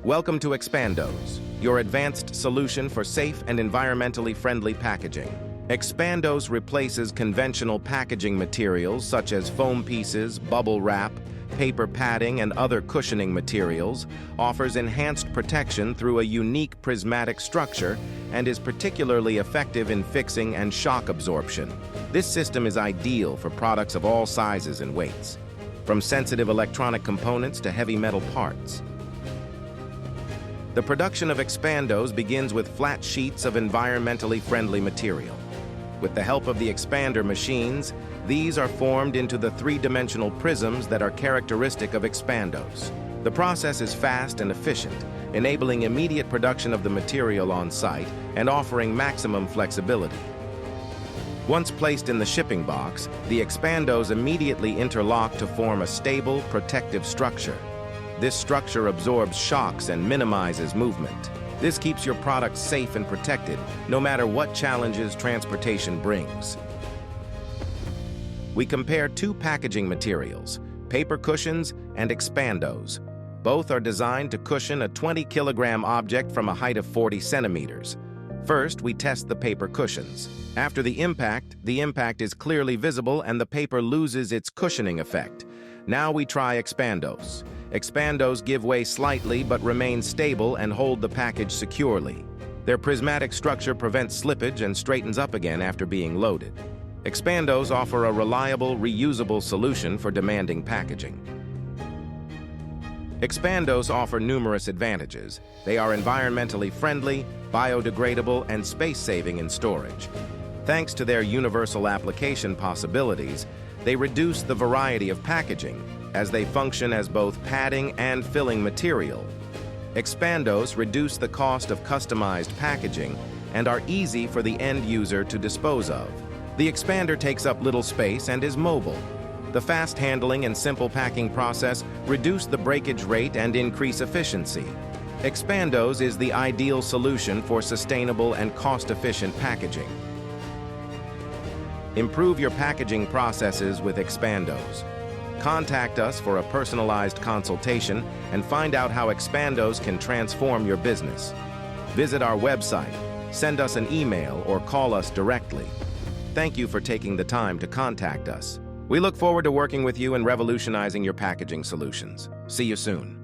Welcome to ExpandOS, your advanced solution for safe and environmentally friendly packaging. ExpandOS replaces conventional packaging materials such as foam pieces, bubble wrap, paper padding, and other cushioning materials, offers enhanced protection through a unique prismatic structure, and is particularly effective in fixing and shock absorption. This system is ideal for products of all sizes and weights, from sensitive electronic components to heavy metal parts. The production of ExpandOS begins with flat sheets of environmentally friendly material. With the help of the expander machines, these are formed into the three-dimensional prisms that are characteristic of ExpandOS. The process is fast and efficient, enabling immediate production of the material on site and offering maximum flexibility. Once placed in the shipping box, the ExpandOS immediately interlock to form a stable, protective structure. This structure absorbs shocks and minimizes movement. This keeps your product safe and protected, no matter what challenges transportation brings. We compare two packaging materials, paper cushions and ExpandOS. Both are designed to cushion a 20-kilogram object from a height of 40 centimeters. First, we test the paper cushions. After the impact is clearly visible and the paper loses its cushioning effect. Now we try ExpandOS. ExpandOS give way slightly but remain stable and hold the package securely. Their prismatic structure prevents slippage and straightens up again after being loaded. ExpandOS offer a reliable, reusable solution for demanding packaging. ExpandOS offer numerous advantages. They are environmentally friendly, biodegradable, and space-saving in storage. Thanks to their universal application possibilities, they reduce the variety of packaging, as they function as both padding and filling material. ExpandOS reduce the cost of customized packaging and are easy for the end user to dispose of. The expander takes up little space and is mobile. The fast handling and simple packing process reduce the breakage rate and increase efficiency. ExpandOS is the ideal solution for sustainable and cost-efficient packaging. Improve your packaging processes with ExpandOS. Contact us for a personalized consultation and find out how ExpandOS can transform your business. Visit our website, send us an email, or call us directly. Thank you for taking the time to contact us. We look forward to working with you and revolutionizing your packaging solutions. See you soon.